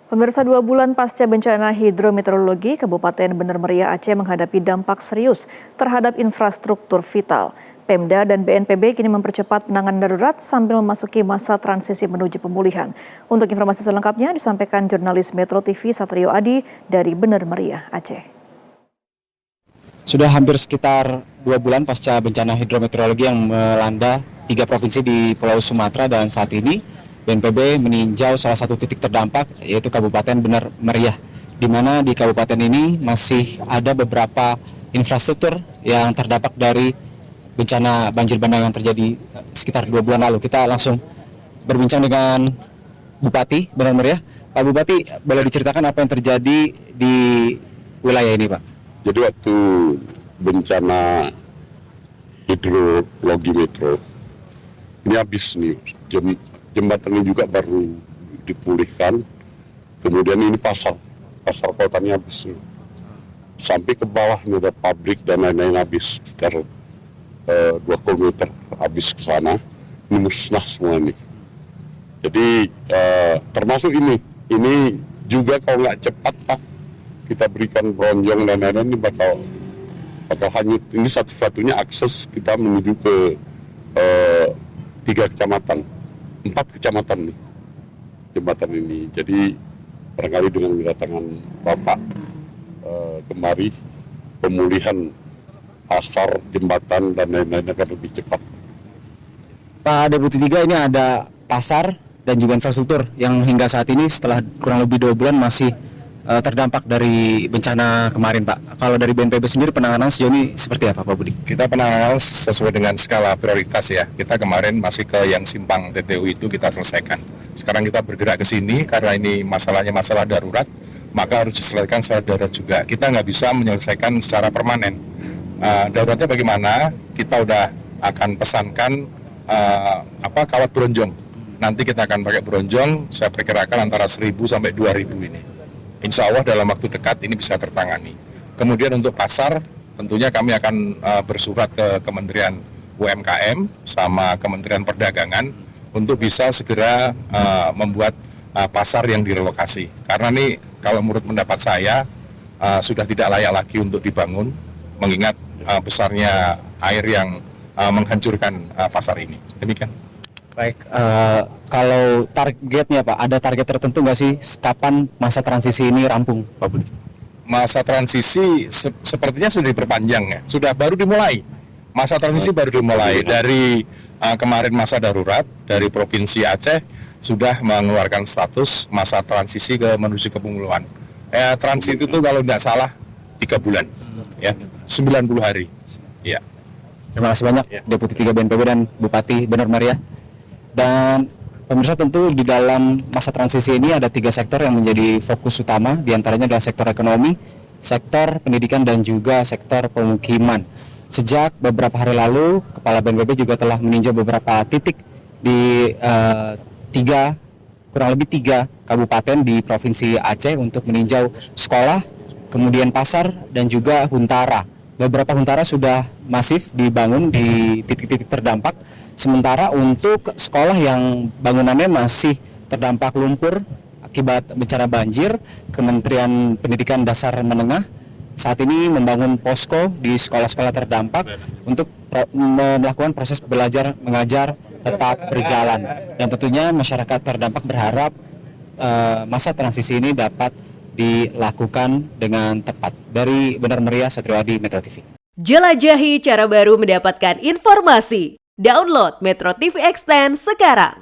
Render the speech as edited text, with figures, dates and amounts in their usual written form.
Pemirsa, 2 bulan pasca bencana hidrometeorologi, Kabupaten Bener Meriah Aceh menghadapi dampak serius terhadap infrastruktur vital. Pemda dan BNPB kini mempercepat penanganan darurat sambil memasuki masa transisi menuju pemulihan. Untuk informasi selengkapnya disampaikan jurnalis Metro TV Satrio Adi dari Bener Meriah Aceh. Sudah hampir sekitar 2 bulan pasca bencana hidrometeorologi yang melanda 3 provinsi di Pulau Sumatera, dan saat ini BNPB meninjau salah satu titik terdampak, yaitu Kabupaten Bener Meriah, di mana di kabupaten ini masih ada beberapa infrastruktur yang terdampak dari bencana banjir bandang yang terjadi sekitar 2 bulan lalu. Kita langsung berbincang dengan Bupati Bener Meriah. Pak Bupati, boleh diceritakan apa yang terjadi di wilayah ini, Pak? Jadi waktu bencana hidrologi metro ini habis nih, jembatan ini juga baru dipulihkan, kemudian ini pasar kotanya habis nih. Sampai ke bawah ini ada pabrik dan lain-lain habis, sekitar 2 km habis ke sana, ini musnah semua nih. Jadi termasuk ini juga kalau nggak cepat Pak, kita berikan bronjong dan lain-lain, ini bakal hanyut. Ini satu-satunya akses kita menuju ke 4 kecamatan nih jembatan ini. Jadi barangkali dengan kedatangan Bapak kemari, pemulihan pasar, jembatan dan lain-lain akan lebih cepat. Pak Deputi 3, ini ada pasar dan juga infrastruktur yang hingga saat ini setelah kurang lebih 2 bulan masih terdampak dari bencana kemarin, Pak. Kalau dari BNPB sendiri, penanganan sejauh ini seperti apa, Pak Budi? Kita penanganan sesuai dengan skala prioritas ya. Kita kemarin masih ke yang simpang TTU itu kita selesaikan. Sekarang kita bergerak ke sini karena ini masalahnya masalah darurat, maka harus diselesaikan secara darurat juga. Kita nggak bisa menyelesaikan secara permanen. Daruratnya bagaimana? Kita udah akan pesankan kawat bronjong. Nanti kita akan pakai bronjong, saya perkirakan antara 1.000 sampai 2.000 ini. Insya Allah dalam waktu dekat ini bisa tertangani. Kemudian untuk pasar, tentunya kami akan bersurat ke Kementerian UMKM sama Kementerian Perdagangan untuk bisa segera membuat pasar yang direlokasi. Karena ini kalau menurut pendapat saya sudah tidak layak lagi untuk dibangun, mengingat besarnya air yang menghancurkan pasar ini. Demikian. Baik, kalau targetnya Pak, ada target tertentu nggak sih kapan masa transisi ini rampung, Pak Budi? Masa transisi sepertinya sudah diperpanjang ya, sudah baru dimulai. Masa transisi baru dimulai dari kemarin masa darurat dari Provinsi Aceh sudah mengeluarkan status masa transisi menuju ke pemulihan. Transit itu kalau tidak salah 3 bulan, ya 90 hari. Ya. Terima kasih banyak Deputi 3 BNPB dan Bupati Bener Meriah. Dan pemirsa, tentu di dalam masa transisi ini ada 3 sektor yang menjadi fokus utama, diantaranya adalah sektor ekonomi, sektor pendidikan, dan juga sektor pemukiman. Sejak beberapa hari lalu, Kepala BNPB juga telah meninjau beberapa titik di kurang lebih 3 kabupaten di Provinsi Aceh untuk meninjau sekolah, kemudian pasar, dan juga huntara. Beberapa huntara sudah masif dibangun di titik-titik terdampak, sementara untuk sekolah yang bangunannya masih terdampak lumpur akibat bencana banjir, Kementerian Pendidikan Dasar Menengah saat ini membangun posko di sekolah-sekolah terdampak untuk melakukan proses belajar mengajar tetap berjalan. Dan tentunya masyarakat terdampak berharap masa transisi ini dapat dilakukan dengan tepat. Dari Bener Meriah, Satrio Adi, Metro TV. Jelajahi cara baru mendapatkan informasi. Download Metro TV Extend sekarang.